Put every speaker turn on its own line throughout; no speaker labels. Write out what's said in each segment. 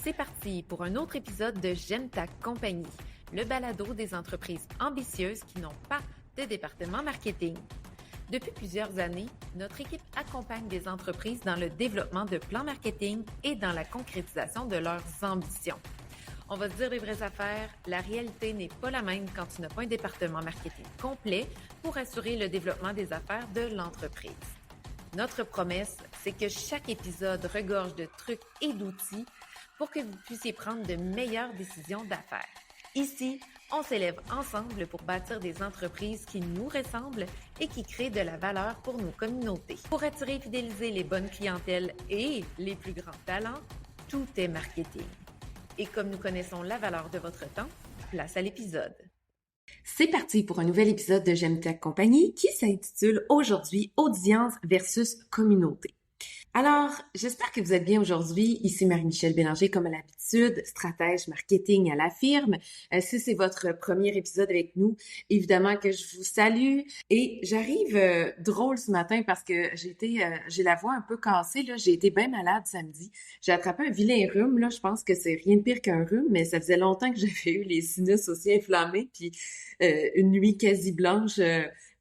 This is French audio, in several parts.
C'est parti pour un autre épisode de J'aime ta compagnie, le balado des entreprises ambitieuses qui n'ont pas de département marketing. Depuis plusieurs années, notre équipe accompagne des entreprises dans le développement de plans marketing et dans la concrétisation de leurs ambitions. On va se dire les vraies affaires, la réalité n'est pas la même quand tu n'as pas un département marketing complet pour assurer le développement des affaires de l'entreprise. Notre promesse, c'est que chaque épisode regorge de trucs et d'outils pour que vous puissiez prendre de meilleures décisions d'affaires. Ici, on s'élève ensemble pour bâtir des entreprises qui nous ressemblent et qui créent de la valeur pour nos communautés. Pour attirer et fidéliser les bonnes clientèles et les plus grands talents, tout est marketing. Et comme nous connaissons la valeur de votre temps, place à l'épisode.
C'est parti pour un nouvel épisode de J'aime ta compagnie qui s'intitule aujourd'hui Audience versus communauté. Alors, j'espère que vous êtes bien aujourd'hui. Ici Marie-Michèle Bélanger, comme à l'habitude, stratège marketing à la firme. Si c'est votre premier épisode avec nous, évidemment que je vous salue. Et j'arrive drôle ce matin parce que j'ai la voix un peu cassée. Là. J'ai été bien malade samedi. J'ai attrapé un vilain rhume. Là. Je pense que c'est rien de pire qu'un rhume, mais ça faisait longtemps que j'avais eu les sinus aussi inflammés. Puis une nuit quasi blanche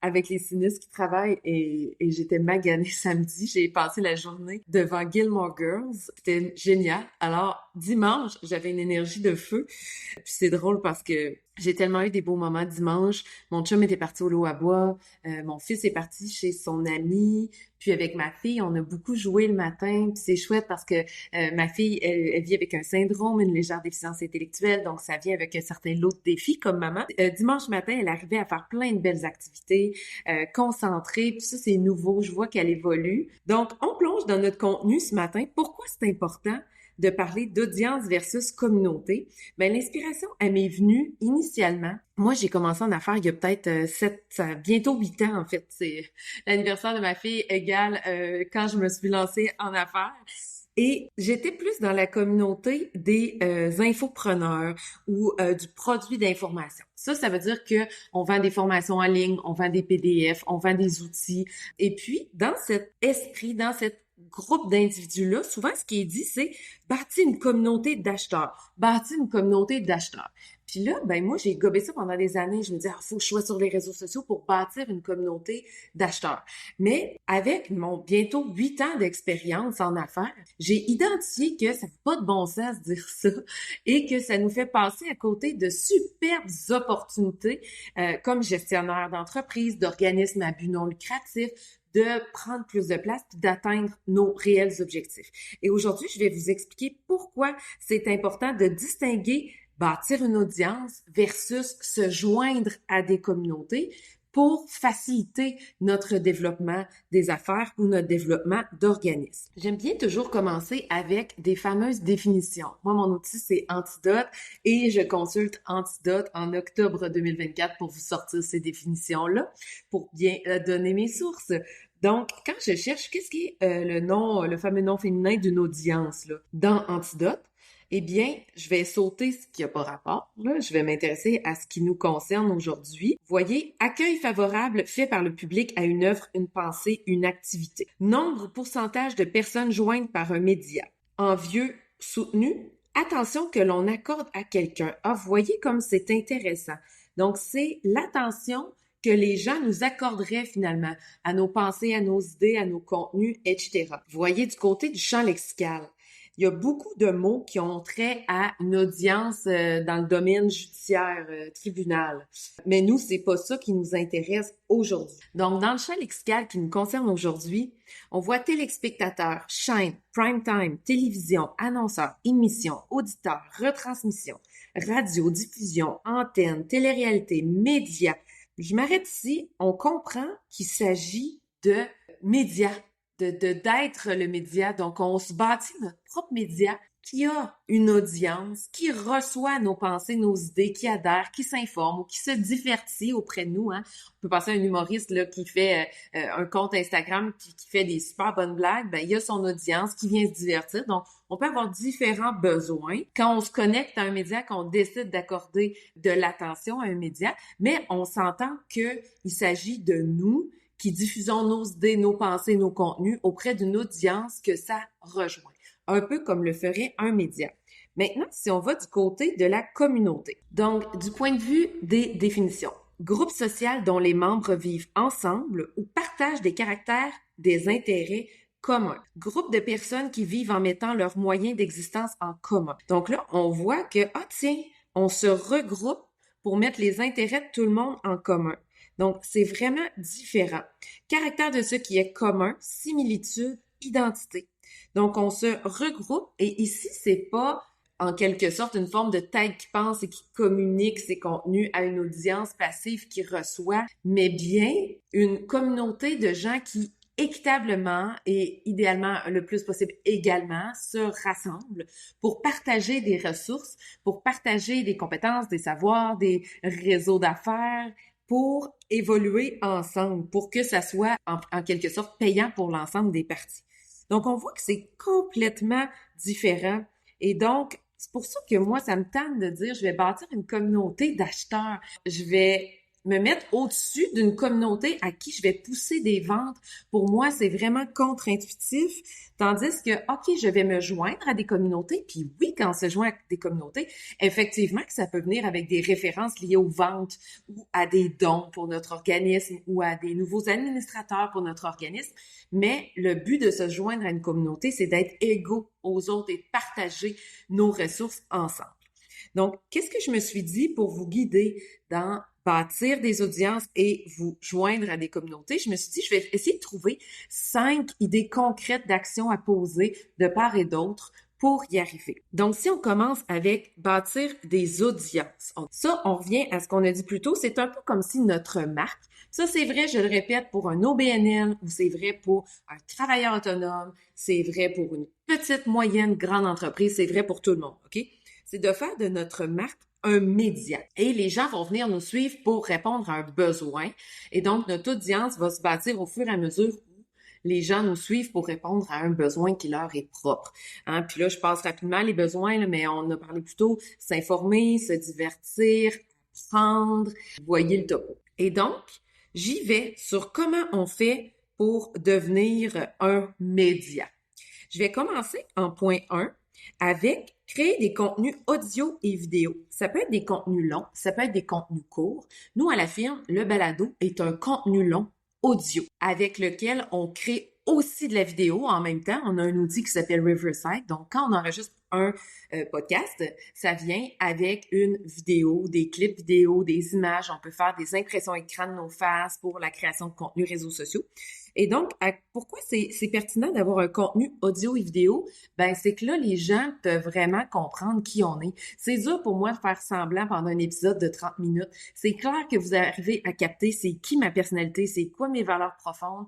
avec les sinus qui travaillent et j'étais maganée samedi. J'ai passé la journée devant Gilmore Girls. C'était génial. Alors, dimanche, j'avais une énergie de feu. Puis c'est drôle parce que j'ai tellement eu des beaux moments dimanche. Mon chum était parti au lot à bois. Mon fils est parti chez son ami. Puis avec ma fille, on a beaucoup joué le matin. Puis c'est chouette parce que ma fille, elle vit avec un syndrome, une légère déficience intellectuelle. Donc, ça vient avec un certain lot de défis comme maman. Dimanche matin, elle arrivait à faire plein de belles activités, concentrée. Puis ça, c'est nouveau. Je vois qu'elle évolue. Donc, on plonge dans notre contenu ce matin. Pourquoi c'est important de parler d'audience versus communauté? Ben, l'inspiration, elle m'est venue initialement. Moi, j'ai commencé en affaires il y a peut-être bientôt 8 ans, en fait. C'est l'anniversaire de ma fille égale quand je me suis lancée en affaires. Et j'étais plus dans la communauté des infopreneurs ou du produit d'information. Ça veut dire que on vend des formations en ligne, on vend des PDF, on vend des outils. Et puis, dans cet esprit, dans cette groupe d'individus-là, souvent, ce qui est dit, c'est bâtir une communauté d'acheteurs. Bâtir une communauté d'acheteurs. Puis là, ben moi, j'ai gobé ça pendant des années. Je me disais, faut que je sois sur les réseaux sociaux pour bâtir une communauté d'acheteurs. Mais avec mon bientôt 8 ans d'expérience en affaires, j'ai identifié que ça n'a pas de bon sens de dire ça et que ça nous fait passer à côté de superbes opportunités comme gestionnaire d'entreprise, d'organismes à but non lucratif, de prendre plus de place et d'atteindre nos réels objectifs. Et aujourd'hui, je vais vous expliquer pourquoi c'est important de distinguer bâtir une audience versus se joindre à des communautés pour faciliter notre développement des affaires ou notre développement d'organismes. J'aime bien toujours commencer avec des fameuses définitions. Moi, mon outil, c'est Antidote et je consulte Antidote en octobre 2024 pour vous sortir ces définitions-là, pour bien donner mes sources. Donc, quand je cherche, qu'est-ce qui est le fameux nom féminin d'une audience là, dans Antidote? Eh bien, je vais sauter ce qui n'a pas rapport. Là. Je vais m'intéresser à ce qui nous concerne aujourd'hui. Voyez, accueil favorable fait par le public à une œuvre, une pensée, une activité. Nombre ou pourcentage de personnes jointes par un média. Envieux, soutenu. Attention que l'on accorde à quelqu'un. Ah, vous voyez comme c'est intéressant. Donc, c'est l'attention que les gens nous accorderaient finalement à nos pensées, à nos idées, à nos contenus, etc. Vous voyez du côté du champ lexical. Il y a beaucoup de mots qui ont trait à une audience dans le domaine judiciaire, tribunal. Mais nous, c'est pas ça qui nous intéresse aujourd'hui. Donc, dans le champ lexical qui nous concerne aujourd'hui, on voit téléspectateurs, chaîne, prime time, télévision, annonceur, émission, auditeur, retransmission, radio, diffusion, antenne, télé-réalité, médias. Je m'arrête ici. On comprend qu'il s'agit de médias. D'être le média. Donc, on se bâtit notre propre média qui a une audience, qui reçoit nos pensées, nos idées, qui adhère, qui s'informe ou qui se divertit auprès de nous. Hein. On peut passer à un humoriste là, qui fait un compte Instagram qui fait des super bonnes blagues. Ben, il y a son audience qui vient se divertir. Donc, on peut avoir différents besoins quand on se connecte à un média, quand on décide d'accorder de l'attention à un média, mais on s'entend qu'il s'agit de nous qui diffusons nos idées, nos pensées, nos contenus auprès d'une audience que ça rejoint. un peu comme le ferait un média. Maintenant, si on va du côté de la communauté. Donc, du point de vue des définitions. Groupe social dont les membres vivent ensemble ou partagent des caractères, des intérêts communs. Groupe de personnes qui vivent en mettant leurs moyens d'existence en commun. Donc là, on voit que, on se regroupe pour mettre les intérêts de tout le monde en commun. Donc, c'est vraiment différent. Caractère de ce qui est commun, similitude, identité. Donc, on se regroupe et ici, c'est pas en quelque sorte une forme de tête qui pense et qui communique ses contenus à une audience passive qui reçoit, mais bien une communauté de gens qui équitablement et idéalement le plus possible également se rassemblent pour partager des ressources, pour partager des compétences, des savoirs, des réseaux d'affaires, pour évoluer ensemble, pour que ça soit en quelque sorte payant pour l'ensemble des parties. Donc, on voit que c'est complètement différent. Et donc, c'est pour ça que moi, ça me tente de dire, je vais bâtir une communauté d'acheteurs. Je vais me mettre au-dessus d'une communauté à qui je vais pousser des ventes. Pour moi, c'est vraiment contre-intuitif. Tandis que, je vais me joindre à des communautés. Puis oui, quand on se joint à des communautés, effectivement que ça peut venir avec des références liées aux ventes ou à des dons pour notre organisme ou à des nouveaux administrateurs pour notre organisme. Mais le but de se joindre à une communauté, c'est d'être égaux aux autres et de partager nos ressources ensemble. Donc, qu'est-ce que je me suis dit pour vous guider dans bâtir des audiences et vous joindre à des communautés? Je me suis dit, je vais essayer de trouver 5 idées concrètes d'actions à poser de part et d'autre pour y arriver. Donc, si on commence avec bâtir des audiences, ça, on revient à ce qu'on a dit plus tôt, c'est un peu comme si notre marque, ça c'est vrai, je le répète, pour un OBNL ou c'est vrai pour un travailleur autonome, c'est vrai pour une petite, moyenne, grande entreprise, c'est vrai pour tout le monde, OK? C'est de faire de notre marque un média. Et les gens vont venir nous suivre pour répondre à un besoin. Et donc, notre audience va se bâtir au fur et à mesure où les gens nous suivent pour répondre à un besoin qui leur est propre. Puis là, je passe rapidement les besoins, mais on a parlé plutôt s'informer, se divertir, apprendre, voyez le topo. Et donc, j'y vais sur comment on fait pour devenir un média. Je vais commencer en point 1 avec créer des contenus audio et vidéo. Ça peut être des contenus longs, ça peut être des contenus courts. Nous, à la firme, le balado est un contenu long audio avec lequel on crée aussi de la vidéo en même temps. On a un outil qui s'appelle Riverside. Donc, quand on enregistre un podcast, ça vient avec une vidéo, des clips vidéo, des images. On peut faire des impressions écran de nos faces pour la création de contenu réseaux sociaux. Et donc, pourquoi c'est pertinent d'avoir un contenu audio et vidéo? Ben, c'est que là, les gens peuvent vraiment comprendre qui on est. C'est dur pour moi de faire semblant pendant un épisode de 30 minutes. C'est clair que vous arrivez à capter c'est qui ma personnalité, c'est quoi mes valeurs profondes,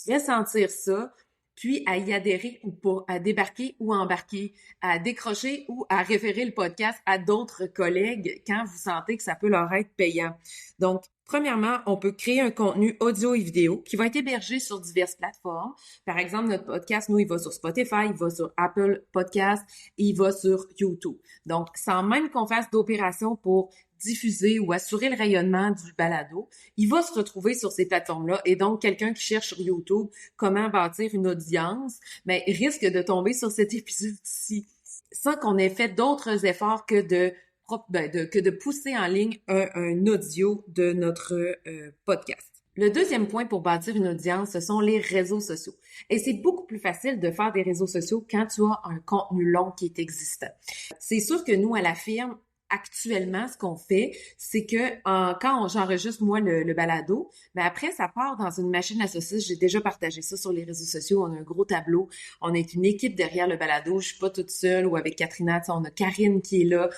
ressentir ça, puis à y adhérer ou pas, à débarquer ou embarquer, à décrocher ou à référer le podcast à d'autres collègues quand vous sentez que ça peut leur être payant. Donc, premièrement, on peut créer un contenu audio et vidéo qui va être hébergé sur diverses plateformes. Par exemple, notre podcast, nous, il va sur Spotify, il va sur Apple Podcasts, et il va sur YouTube. Donc, sans même qu'on fasse d'opération pour diffuser ou assurer le rayonnement du balado, il va se retrouver sur ces plateformes-là. Et donc, quelqu'un qui cherche sur YouTube comment bâtir une audience, mais risque de tomber sur cet épisode-ci sans qu'on ait fait d'autres efforts que de pousser en ligne un audio de notre podcast. Le deuxième point pour bâtir une audience, ce sont les réseaux sociaux. Et c'est beaucoup plus facile de faire des réseaux sociaux quand tu as un contenu long qui est existant. C'est sûr que nous, à la firme, actuellement, ce qu'on fait, c'est que quand j'enregistre, moi, le balado, ben après, ça part dans une machine à saucisses. J'ai déjà partagé ça sur les réseaux sociaux. On a un gros tableau. On est une équipe derrière le balado. Je suis pas toute seule ou avec Katrina. On a Karine qui est là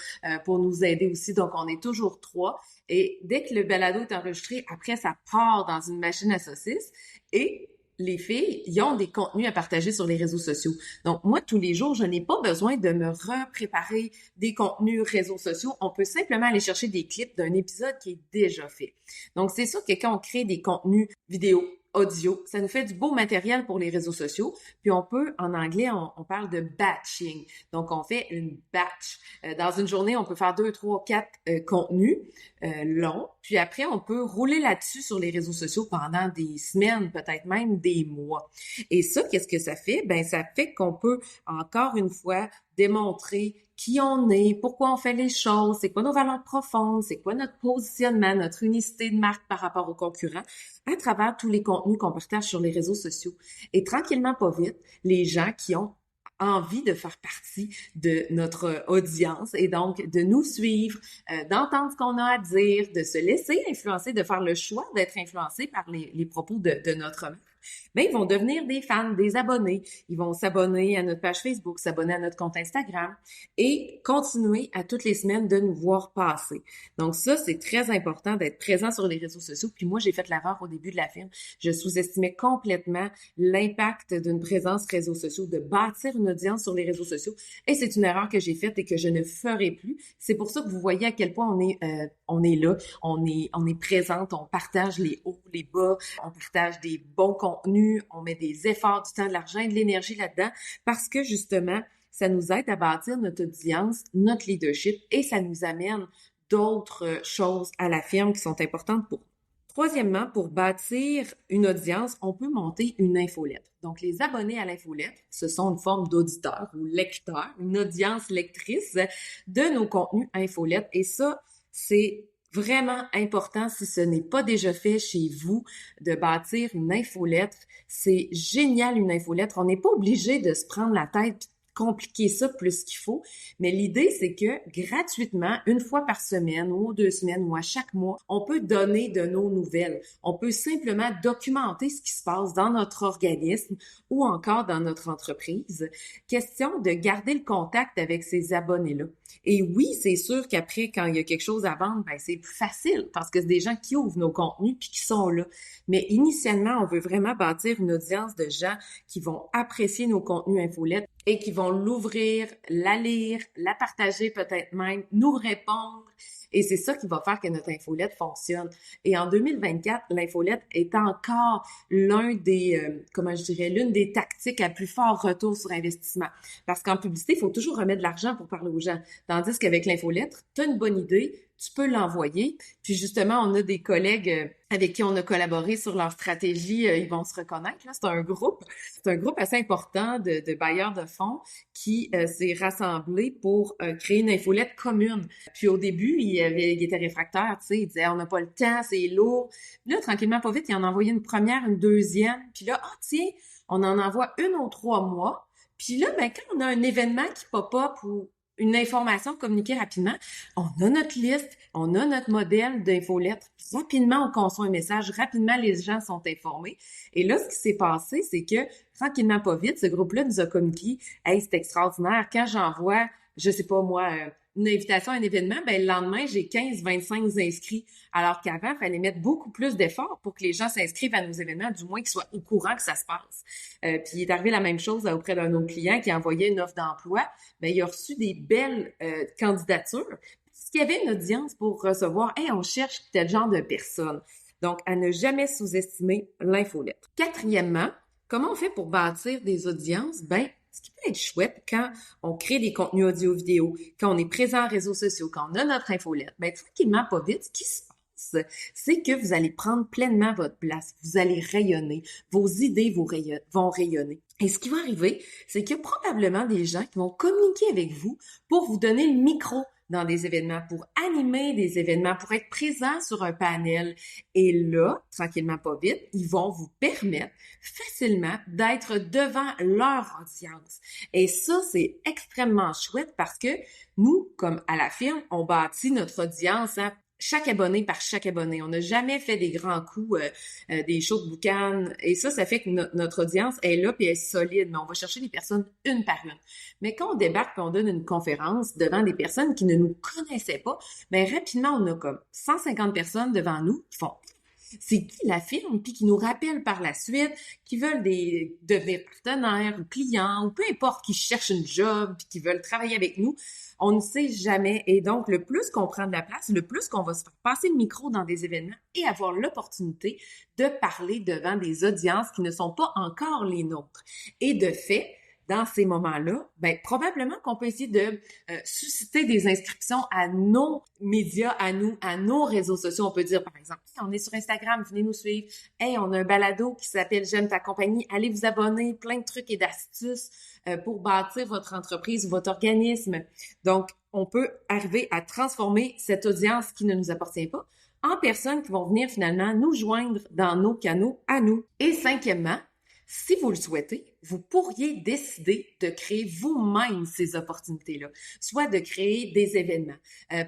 pour nous aider aussi. Donc, on est toujours 3. Et dès que le balado est enregistré, après, ça part dans une machine à saucisses. Et les filles, ils ont des contenus à partager sur les réseaux sociaux. Donc, moi, tous les jours, je n'ai pas besoin de me repréparer des contenus réseaux sociaux. On peut simplement aller chercher des clips d'un épisode qui est déjà fait. Donc, c'est sûr que quand on crée des contenus vidéo audio. Ça nous fait du beau matériel pour les réseaux sociaux. Puis on peut, en anglais, on parle de batching. Donc, on fait une batch. Dans une journée, on peut faire 2, 3, 4 contenus longs. Puis après, on peut rouler là-dessus sur les réseaux sociaux pendant des semaines, peut-être même des mois. Et ça, qu'est-ce que ça fait? Ben, ça fait qu'on peut, encore une fois, démontrer qui on est, pourquoi on fait les choses, c'est quoi nos valeurs profondes, c'est quoi notre positionnement, notre unicité de marque par rapport aux concurrents, à travers tous les contenus qu'on partage sur les réseaux sociaux. Et tranquillement, pas vite, les gens qui ont envie de faire partie de notre audience et donc de nous suivre, d'entendre ce qu'on a à dire, de se laisser influencer, de faire le choix d'être influencé par les propos de notre marque, mais ils vont devenir des fans, des abonnés. Ils vont s'abonner à notre page Facebook, s'abonner à notre compte Instagram et continuer à toutes les semaines de nous voir passer. Donc ça, c'est très important d'être présent sur les réseaux sociaux. Puis moi, j'ai fait l'erreur au début de la firme. Je sous-estimais complètement l'impact d'une présence réseaux sociaux, de bâtir une audience sur les réseaux sociaux. Et c'est une erreur que j'ai faite et que je ne ferai plus. C'est pour ça que vous voyez à quel point on est là, on est présente, on partage les hauts, les bas, on partage des bons contenus, on met des efforts, du temps, de l'argent et de l'énergie là-dedans parce que justement, ça nous aide à bâtir notre audience, notre leadership et ça nous amène d'autres choses à la firme qui sont importantes pour nous. Troisièmement, pour bâtir une audience, on peut monter une infolettre. Donc, les abonnés à l'infolettre, ce sont une forme d'auditeur ou lecteur, une audience lectrice de nos contenus infolettres. Et ça, c'est vraiment important si ce n'est pas déjà fait chez vous de bâtir une infolettre. C'est génial une infolettre. On n'est pas obligé de se prendre la tête compliquer ça plus qu'il faut. Mais l'idée, c'est que gratuitement, une fois par semaine ou 2 semaines ou à chaque mois, on peut donner de nos nouvelles. On peut simplement documenter ce qui se passe dans notre organisme ou encore dans notre entreprise. Question de garder le contact avec ces abonnés-là. Et oui, c'est sûr qu'après, quand il y a quelque chose à vendre, ben c'est plus facile parce que c'est des gens qui ouvrent nos contenus puis qui sont là. Mais initialement, on veut vraiment bâtir une audience de gens qui vont apprécier nos contenus infolettes et qui vont l'ouvrir, la lire, la partager peut-être même, nous répondre. Et c'est ça qui va faire que notre infolette fonctionne. Et en 2024, l'infolette est encore l'une des tactiques à plus fort retour sur investissement. Parce qu'en publicité, il faut toujours remettre de l'argent pour parler aux gens. Tandis qu'avec l'infolettre, tu as une bonne idée, tu peux l'envoyer. Puis justement, on a des collègues avec qui on a collaboré sur leur stratégie, ils vont se reconnaître. Là, c'est un groupe assez important de bailleurs de fonds qui s'est rassemblé pour créer une infolette commune. Puis au début, il était réfractaire, tu sais, il disait on n'a pas le temps, c'est lourd. Puis là, tranquillement, pas vite, il en a envoyé une première, une deuxième. Puis là, tiens, on en envoie une aux 3 mois. Puis là, ben quand on a un événement qui pop-up ou une information communiquée rapidement, on a notre liste, on a notre modèle d'infolettre. Rapidement, on conçoit un message. Rapidement, les gens sont informés. Et là, ce qui s'est passé, c'est que, tranquillement, pas vite, ce groupe-là nous a communiqué « Hey, c'est extraordinaire. Quand j'envoie, je sais pas moi, une invitation à un événement, ben le lendemain, j'ai 15-25 inscrits. Alors qu'avant, il fallait mettre beaucoup plus d'efforts pour que les gens s'inscrivent à nos événements, du moins qu'ils soient au courant que ça se passe. Puis il est arrivé la même chose auprès d'un autre client qui envoyait une offre d'emploi. Ben il a reçu des belles candidatures parce qu'il y avait une audience pour recevoir « Hey, on cherche tel genre de personnes ». Donc, à ne jamais sous-estimer l'infolettre. Quatrièmement, comment on fait pour bâtir des audiences? Ben, ce qui peut être chouette quand on crée des contenus audio-vidéo, quand on est présent en réseaux sociaux, quand on a notre infolette, bien tranquillement, pas vite, ce qui se passe, c'est que vous allez prendre pleinement votre place, vous allez rayonner, vos idées vont rayonner. Et ce qui va arriver, c'est qu'il y a probablement des gens qui vont communiquer avec vous pour vous donner le micro dans des événements, pour animer des événements, pour être présent sur un panel. Et là, tranquillement pas vite, ils vont vous permettre facilement d'être devant leur audience. Et ça, c'est extrêmement chouette parce que nous, comme à la firme, on bâtit notre audience à chaque abonné par chaque abonné. On n'a jamais fait des grands coups, des shows de boucan. Et ça fait que notre audience est là puis elle est solide. Mais on va chercher des personnes une par une. Mais quand on débarque et on donne une conférence devant des personnes qui ne nous connaissaient pas, bien rapidement, on a comme 150 personnes devant nous qui font c'est qui la firme, puis qui nous rappelle par la suite, qui veulent devenir partenaires ou clients, ou peu importe, qui cherchent une job, puis qui veulent travailler avec nous. On ne sait jamais. Et donc, le plus qu'on prend de la place, le plus qu'on va se faire passer le micro dans des événements et avoir l'opportunité de parler devant des audiences qui ne sont pas encore les nôtres. Et de fait, dans ces moments-là, ben probablement qu'on peut essayer de susciter des inscriptions à nos médias, à nos réseaux sociaux. On peut dire, par exemple, on est sur Instagram, venez nous suivre. Hey, on a un balado qui s'appelle J'aime ta compagnie. Allez vous abonner, plein de trucs et d'astuces pour bâtir votre entreprise ou votre organisme. Donc, on peut arriver à transformer cette audience qui ne nous appartient pas en personnes qui vont venir finalement nous joindre dans nos canaux à nous. Et cinquièmement, si vous le souhaitez, vous pourriez décider de créer vous-même ces opportunités-là, soit de créer des événements.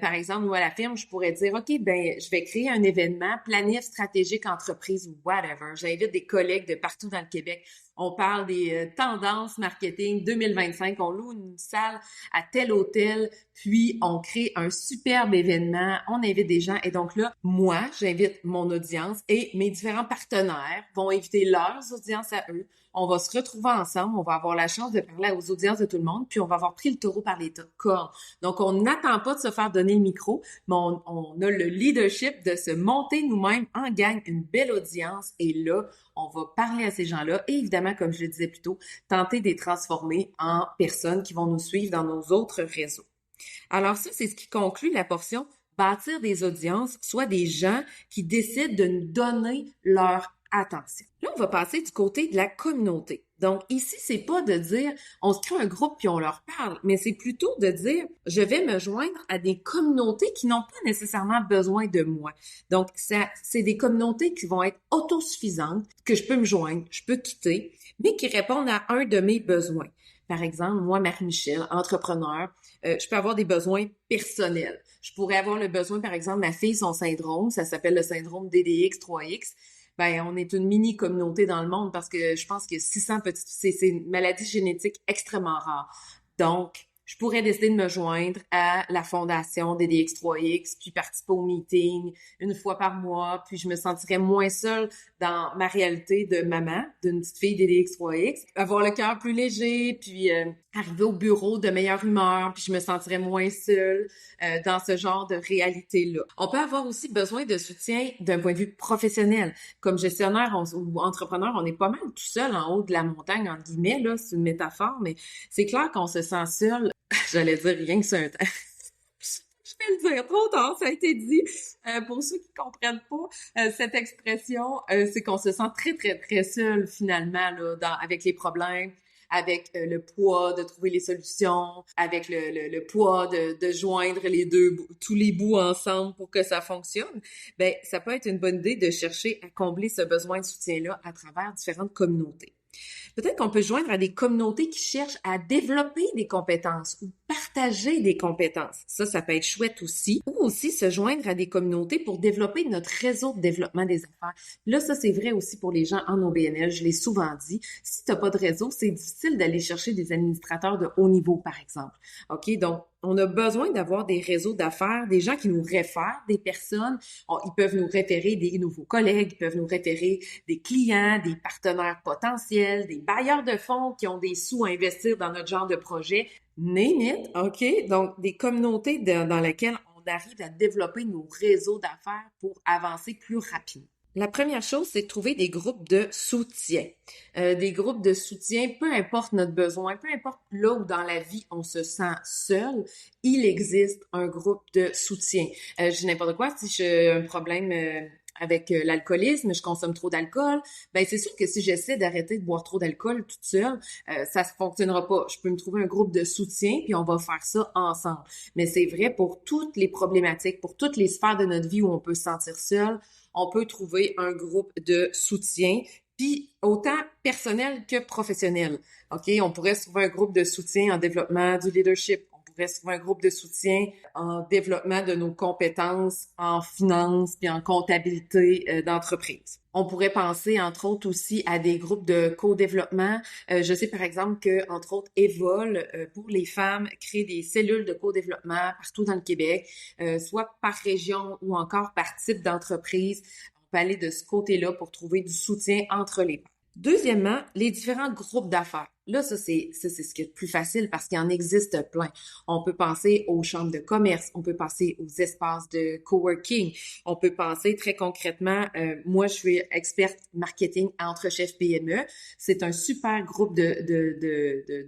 Par exemple, nous, à la firme, je pourrais dire, OK, ben, je vais créer un événement, planif stratégique entreprise ou whatever. J'invite des collègues de partout dans le Québec. On parle des tendances marketing 2025. On loue une salle à tel hôtel, puis on crée un superbe événement. On invite des gens. Et donc là, moi, j'invite mon audience et mes différents partenaires vont inviter leurs audiences à eux. On va se retrouver ensemble, on va avoir la chance de parler aux audiences de tout le monde, puis on va avoir pris le taureau par les cornes. Donc, on n'attend pas de se faire donner le micro, mais on a le leadership de se monter nous-mêmes en gang, une belle audience, et là, on va parler à ces gens-là, et évidemment, comme je le disais plus tôt, tenter de les transformer en personnes qui vont nous suivre dans nos autres réseaux. Alors ça, c'est ce qui conclut la portion bâtir des audiences, soit des gens qui décident de nous donner leur attention. Là, on va passer du côté de la communauté. Donc ici, c'est pas de dire on se crée un groupe puis on leur parle, mais c'est plutôt de dire je vais me joindre à des communautés qui n'ont pas nécessairement besoin de moi. Donc c'est des communautés qui vont être autosuffisantes, que je peux me joindre, je peux quitter, mais qui répondent à un de mes besoins. Par exemple, moi, Marie-Michel, entrepreneur, je peux avoir des besoins personnels. Je pourrais avoir le besoin, par exemple, ma fille, son syndrome, ça s'appelle le syndrome DDX3X. Ben, on est une mini communauté dans le monde parce que je pense qu'il y a 600 petites, c'est une maladie génétique extrêmement rare. Donc, je pourrais décider de me joindre à la fondation DDX3X, puis participer au meeting une fois par mois, puis je me sentirais moins seule dans ma réalité de maman, d'une petite fille DDX3X, avoir le cœur plus léger, puis arriver au bureau de meilleure humeur, puis je me sentirais moins seule dans ce genre de réalité-là. On peut avoir aussi besoin de soutien d'un point de vue professionnel. Comme gestionnaire ou entrepreneur, on est pas mal tout seul en haut de la montagne, entre guillemets, là, c'est une métaphore, mais c'est clair qu'on se sent seul. J'allais dire rien que c'est un temps. Je vais le dire trop tard, ça a été dit. Pour ceux qui comprennent pas cette expression, c'est qu'on se sent très, très, très seul finalement là, avec les problèmes, avec le poids de trouver les solutions, avec le poids de joindre tous les bouts ensemble pour que ça fonctionne. Ben, ça peut être une bonne idée de chercher à combler ce besoin de soutien-là à travers différentes communautés. Peut-être qu'on peut se joindre à des communautés qui cherchent à développer des compétences ou partager des compétences. Ça peut être chouette aussi. Ou aussi se joindre à des communautés pour développer notre réseau de développement des affaires. Là, ça, c'est vrai aussi pour les gens en OBNL. Je l'ai souvent dit. Si tu n'as pas de réseau, c'est difficile d'aller chercher des administrateurs de haut niveau, par exemple. OK? Donc, on a besoin d'avoir des réseaux d'affaires, des gens qui nous réfèrent, des personnes. Ils peuvent nous référer des nouveaux collègues, ils peuvent nous référer des clients, des partenaires potentiels, des bailleurs de fonds qui ont des sous à investir dans notre genre de projet. Name it, OK? Donc, des communautés dans lesquelles on arrive à développer nos réseaux d'affaires pour avancer plus rapidement. La première chose, c'est de trouver des groupes de soutien. Des groupes de soutien, peu importe notre besoin, peu importe là où dans la vie on se sent seul, il existe un groupe de soutien. Je dis n'importe quoi, si j'ai un problème avec l'alcoolisme, je consomme trop d'alcool, ben c'est sûr que si j'essaie d'arrêter de boire trop d'alcool toute seule, ça ne fonctionnera pas. Je peux me trouver un groupe de soutien, puis on va faire ça ensemble. Mais c'est vrai pour toutes les problématiques, pour toutes les sphères de notre vie où on peut se sentir seul, on peut trouver un groupe de soutien, puis autant personnel que professionnel. OK? On pourrait se trouver un groupe de soutien en développement du leadership. On pourrait se trouver un groupe de soutien en développement de nos compétences en finance puis en comptabilité d'entreprise. On pourrait penser, entre autres, aussi à des groupes de co-développement. Je sais, par exemple, que, entre autres, Evol, pour les femmes, crée des cellules de co-développement partout dans le Québec, soit par région ou encore par type d'entreprise. peut aller de ce côté-là pour trouver du soutien entre les pairs. Deuxièmement, les différents groupes d'affaires. Là, ça, c'est ce qui est le plus facile parce qu'il en existe plein. On peut penser aux chambres de commerce, on peut penser aux espaces de coworking, on peut penser très concrètement, moi, je suis experte marketing entre chefs PME. C'est un super groupe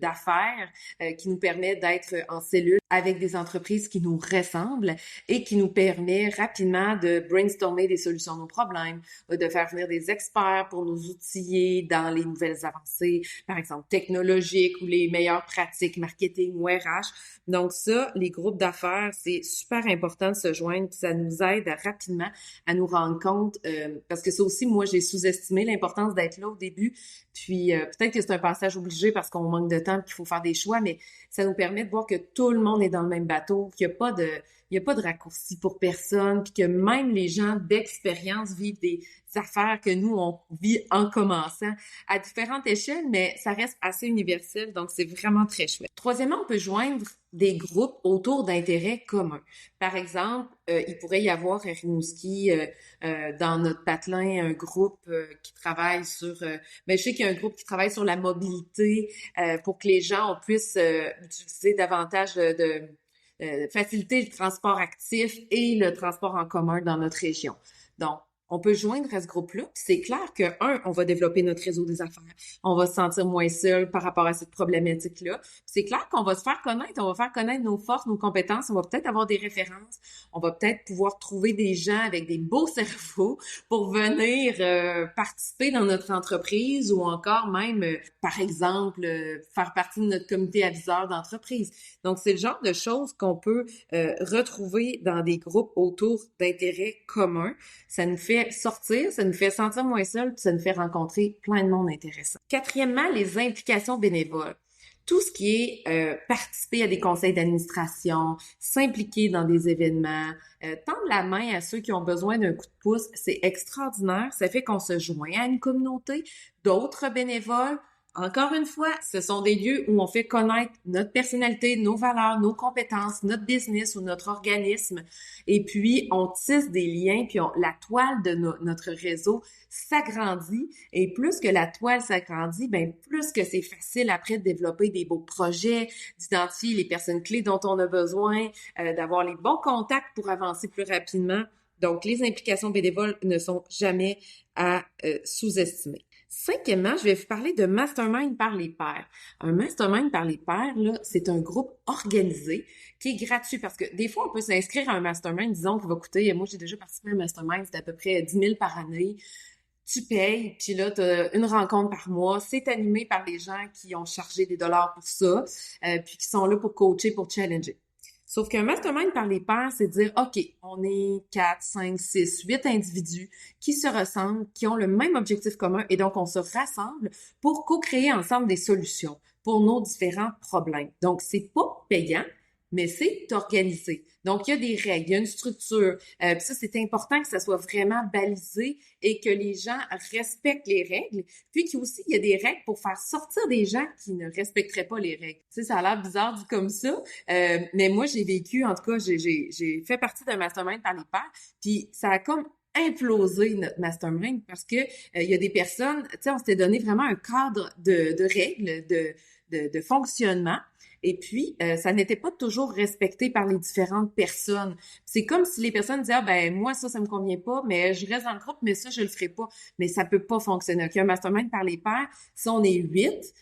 d'affaires qui nous permet d'être en cellule avec des entreprises qui nous ressemblent et qui nous permet rapidement de brainstormer des solutions à nos problèmes, de faire venir des experts pour nous outiller dans les nouvelles avancées, par exemple technologiques ou les meilleures pratiques marketing ou RH. Donc ça, les groupes d'affaires, c'est super important de se joindre, puis ça nous aide rapidement à nous rendre compte, parce que ça aussi, moi, j'ai sous-estimé l'importance d'être là au début, puis peut-être que c'est un passage obligé parce qu'on manque de temps et qu'il faut faire des choix, mais ça nous permet de voir que tout le monde est dans le même bateau, qu'il n'y a pas de raccourci pour personne, puis que même les gens d'expérience vivent des affaires que nous, on vit en commençant à différentes échelles, mais ça reste assez universel, donc c'est vraiment très chouette. Troisièmement, on peut joindre des groupes autour d'intérêts communs. Par exemple, il pourrait y avoir à Rimouski, dans notre patelin, un groupe qui travaille sur... je sais qu'il y a un groupe qui travaille sur la mobilité pour que les gens puissent utiliser davantage faciliter le transport actif et le transport en commun dans notre région. Donc, on peut joindre à ce groupe-là. Puis c'est clair que, on va développer notre réseau des affaires. On va se sentir moins seul par rapport à cette problématique-là. Puis c'est clair qu'on va se faire connaître. On va faire connaître nos forces, nos compétences. On va peut-être avoir des références. On va peut-être pouvoir trouver des gens avec des beaux cerveaux pour venir participer dans notre entreprise ou encore même, par exemple, faire partie de notre comité aviseur d'entreprise. Donc, c'est le genre de choses qu'on peut retrouver dans des groupes autour d'intérêts communs. Ça nous fait sortir, ça nous fait sentir moins seul, puis ça nous fait rencontrer plein de monde intéressant. Quatrièmement, les implications bénévoles. Tout ce qui est participer à des conseils d'administration, s'impliquer dans des événements, tendre la main à ceux qui ont besoin d'un coup de pouce, c'est extraordinaire. Ça fait qu'on se joint à une communauté d'autres bénévoles. Encore une fois, ce sont des lieux où on fait connaître notre personnalité, nos valeurs, nos compétences, notre business ou notre organisme. Et puis, on tisse des liens, puis la toile de notre réseau s'agrandit. Et plus que la toile s'agrandit, ben plus que c'est facile après de développer des beaux projets, d'identifier les personnes clés dont on a besoin, d'avoir les bons contacts pour avancer plus rapidement. Donc, les implications bénévoles ne sont jamais à sous-estimer. Cinquièmement, je vais vous parler de mastermind par les pairs. Un mastermind par les pairs, là, c'est un groupe organisé qui est gratuit parce que des fois, on peut s'inscrire à un mastermind, disons, qui va coûter, moi, j'ai déjà participé à un mastermind, c'est à peu près 10 000 par année. Tu payes, puis là, tu as une rencontre par mois. C'est animé par des gens qui ont chargé des dollars pour ça, puis qui sont là pour coacher, pour challenger. Sauf qu'un mastermind par les pairs, c'est dire, OK, on est 4, 5, 6, 8 individus qui se ressemblent, qui ont le même objectif commun, et donc on se rassemble pour co-créer ensemble des solutions pour nos différents problèmes. Donc, c'est pas payant, mais c'est organisé. Donc, il y a des règles, il y a une structure. Puis ça, c'est important que ça soit vraiment balisé et que les gens respectent les règles. Puis qu'il aussi, il y a des règles pour faire sortir des gens qui ne respecteraient pas les règles. Tu sais, ça a l'air bizarre dit comme ça, mais moi, j'ai vécu, en tout cas, j'ai fait partie d'un mastermind par les pairs, puis ça a comme implosé notre mastermind parce que il y a des personnes, tu sais, on s'était donné vraiment un cadre de règles, de fonctionnement. Et puis, ça n'était pas toujours respecté par les différentes personnes. C'est comme si les personnes disaient, ah, ben moi, ça me convient pas, mais je reste dans le groupe, mais ça, je le ferai pas. Mais ça peut pas fonctionner. OK, un mastermind par les pairs, si on est 8,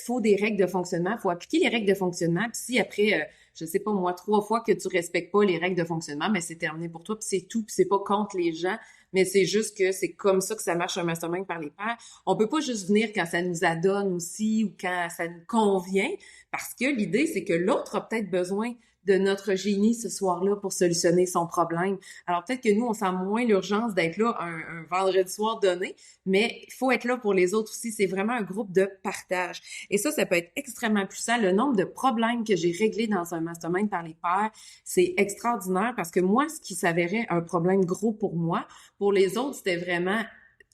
faut des règles de fonctionnement, faut appliquer les règles de fonctionnement. Puis si après, je sais pas moi, 3 fois que tu respectes pas les règles de fonctionnement, mais c'est terminé pour toi, puis c'est tout, puis c'est pas contre les gens, mais c'est juste que c'est comme ça que ça marche un mastermind par les pairs. On peut pas juste venir quand ça nous adonne aussi ou quand ça nous convient, parce que l'idée, c'est que l'autre a peut-être besoin de notre génie ce soir-là pour solutionner son problème. Alors peut-être que nous, on sent moins l'urgence d'être là un vendredi soir donné, mais il faut être là pour les autres aussi. C'est vraiment un groupe de partage. Et ça peut être extrêmement puissant. Le nombre de problèmes que j'ai réglés dans un mastermind par les pairs, c'est extraordinaire parce que moi, ce qui s'avérait un problème gros pour moi, pour les autres, c'était vraiment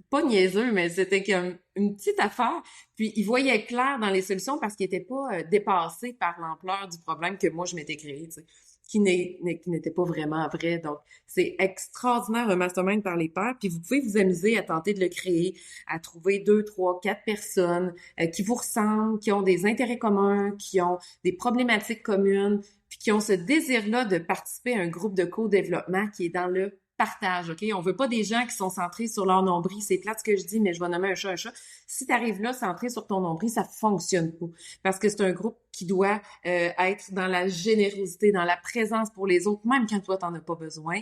pas niaiseux, mais c'était comme une petite affaire. Puis, ils voyaient clair dans les solutions parce qu'ils n'étaient pas dépassés par l'ampleur du problème que moi, je m'étais créé, tu sais. qui n'était pas vraiment vrai. Donc, c'est extraordinaire un mastermind par les pairs. Puis vous pouvez vous amuser à tenter de le créer, à trouver 2, 3, 4 personnes qui vous ressemblent, qui ont des intérêts communs, qui ont des problématiques communes, puis qui ont ce désir-là de participer à un groupe de co-développement qui est dans le partage, OK? On veut pas des gens qui sont centrés sur leur nombril. C'est plate ce que je dis, mais je vais nommer un chat un chat. Si tu arrives là centré sur ton nombril, ça fonctionne pas. Parce que c'est un groupe qui doit être dans la générosité, dans la présence pour les autres, même quand toi, t'en as pas besoin.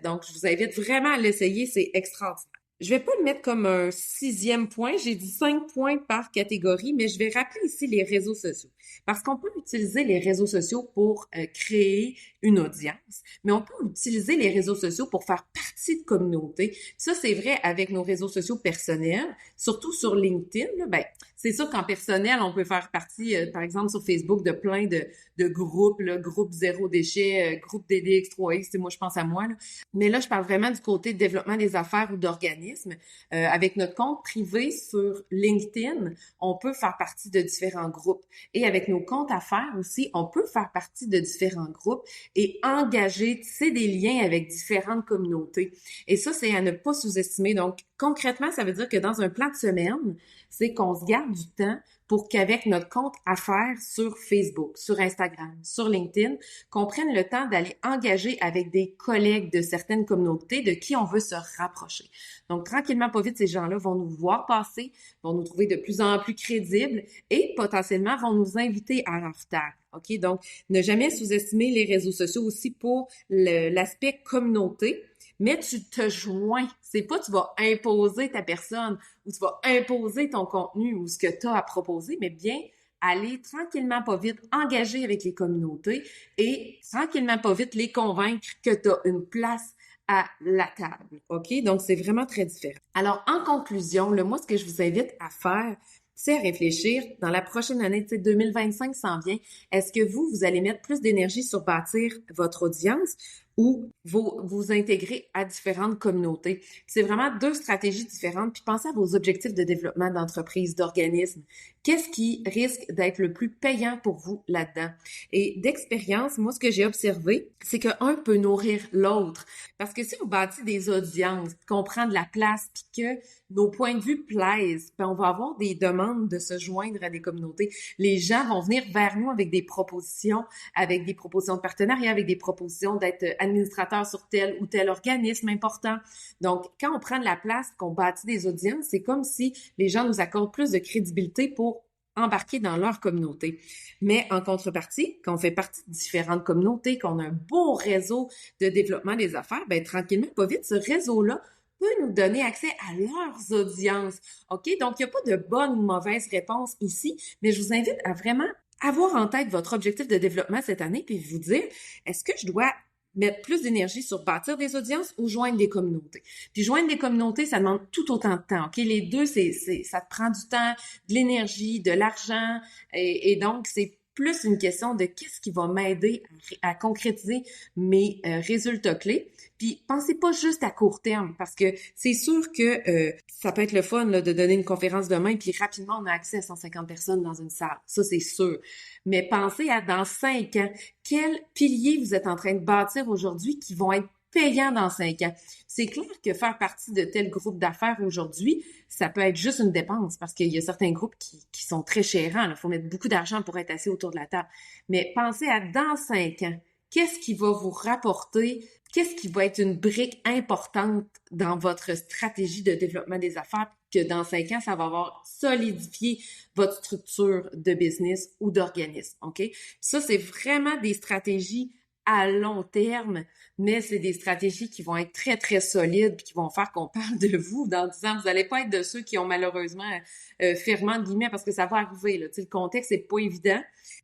Donc, je vous invite vraiment à l'essayer. C'est extraordinaire. Je vais pas le mettre comme un 6e point. J'ai dit 5 points par catégorie, mais je vais rappeler ici les réseaux sociaux. Parce qu'on peut utiliser les réseaux sociaux pour créer une audience, mais on peut utiliser les réseaux sociaux pour faire partie de communautés. Ça, c'est vrai avec nos réseaux sociaux personnels, surtout sur LinkedIn. Là, ben, c'est sûr qu'en personnel, on peut faire partie, par exemple, sur Facebook, de plein de groupes, là, groupe zéro déchet, groupe DDX3X, moi, je pense à moi. Là. Mais là, je parle vraiment du côté de développement des affaires ou d'organismes. Avec notre compte privé sur LinkedIn, on peut faire partie de différents groupes. Et avec nos comptes affaires aussi, on peut faire partie de différents groupes et engager, tisser des liens avec différentes communautés. Et ça, c'est à ne pas sous-estimer. Donc, concrètement, ça veut dire que dans un plan de semaine, c'est qu'on se garde du temps pour qu'avec notre compte affaires sur Facebook, sur Instagram, sur LinkedIn, qu'on prenne le temps d'aller engager avec des collègues de certaines communautés de qui on veut se rapprocher. Donc, tranquillement, pas vite, ces gens-là vont nous voir passer, vont nous trouver de plus en plus crédibles et potentiellement vont nous inviter à leur table. OK? Donc, ne jamais sous-estimer les réseaux sociaux aussi pour l'aspect communauté. Mais tu te joins. C'est pas tu vas imposer ta personne ou tu vas imposer ton contenu ou ce que tu as à proposer, mais bien aller tranquillement pas vite, engager avec les communautés et tranquillement pas vite les convaincre que tu as une place à la table. OK? Donc, c'est vraiment très différent. Alors, en conclusion, moi, ce que je vous invite à faire, c'est à réfléchir dans la prochaine année, 2025 s'en vient. Est-ce que vous allez mettre plus d'énergie sur bâtir votre audience ou vous intégrer à différentes communautés? C'est vraiment 2 stratégies différentes. Puis pensez à vos objectifs de développement d'entreprise, d'organisme. Qu'est-ce qui risque d'être le plus payant pour vous là-dedans? Et d'expérience, moi, ce que j'ai observé, c'est qu'un peut nourrir l'autre. Parce que si on bâtit des audiences, qu'on prend de la place, puis que nos points de vue plaisent, ben on va avoir des demandes de se joindre à des communautés. Les gens vont venir vers nous avec des propositions de partenariat, avec des propositions d'être administrateur sur tel ou tel organisme important. Donc, quand on prend de la place, qu'on bâtit des audiences, c'est comme si les gens nous accordent plus de crédibilité pour embarquer dans leur communauté. Mais en contrepartie, quand on fait partie de différentes communautés, qu'on a un beau réseau de développement des affaires, ben tranquillement, pas vite, ce réseau-là peut nous donner accès à leurs audiences. OK? Donc, il n'y a pas de bonne ou mauvaise réponse ici, mais je vous invite à vraiment avoir en tête votre objectif de développement cette année puis vous dire, est-ce que je dois mettre plus d'énergie sur bâtir des audiences ou joindre des communautés. Puis joindre des communautés, ça demande tout autant de temps. OK? Les deux, ça te prend du temps, de l'énergie, de l'argent et donc c'est plus une question de qu'est-ce qui va m'aider à concrétiser mes résultats clés. Puis pensez pas juste à court terme parce que c'est sûr que ça peut être le fun là, de donner une conférence demain puis rapidement on a accès à 150 personnes dans une salle. Ça, c'est sûr. Mais pensez à dans 5 ans, quels piliers vous êtes en train de bâtir aujourd'hui qui vont être payants dans 5 ans. C'est clair que faire partie de tel groupe d'affaires aujourd'hui, ça peut être juste une dépense parce qu'il y a certains groupes qui sont très chérants. Il faut mettre beaucoup d'argent pour être assis autour de la table. Mais pensez à dans 5 ans, qu'est-ce qui va vous rapporter, qu'est-ce qui va être une brique importante dans votre stratégie de développement des affaires que dans 5 ans, ça va avoir solidifié votre structure de business ou d'organisme. OK? Ça, c'est vraiment des stratégies à long terme, mais c'est des stratégies qui vont être très, très solides puis qui vont faire qu'on parle de vous dans 10 ans. Vous n'allez pas être de ceux qui ont malheureusement fermé entre guillemets parce que ça va arriver. Là. Tu sais, le contexte n'est pas évident,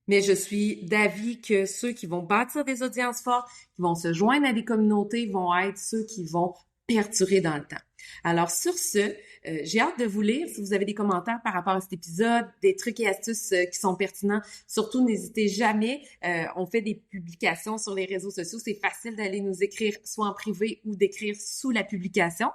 mais je suis d'avis que ceux qui vont bâtir des audiences fortes, qui vont se joindre à des communautés, vont être ceux qui vont perdurer dans le temps. Alors sur ce, j'ai hâte de vous lire. Si vous avez des commentaires par rapport à cet épisode, des trucs et astuces qui sont pertinents, surtout n'hésitez jamais. On fait des publications sur les réseaux sociaux. C'est facile d'aller nous écrire soit en privé ou d'écrire sous la publication.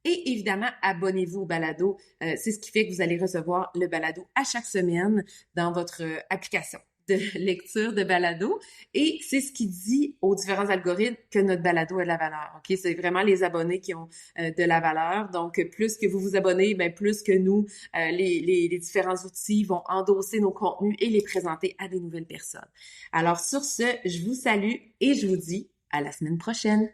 Et évidemment, abonnez-vous au balado. C'est ce qui fait que vous allez recevoir le balado à chaque semaine dans votre application. de lecture de balado et c'est ce qui dit aux différents algorithmes que notre balado a de la valeur. OK? C'est vraiment les abonnés qui ont de la valeur. Donc, plus que vous vous abonnez, ben plus que nous, les différents outils vont endosser nos contenus et les présenter à des nouvelles personnes. Alors, sur ce, je vous salue et je vous dis à la semaine prochaine.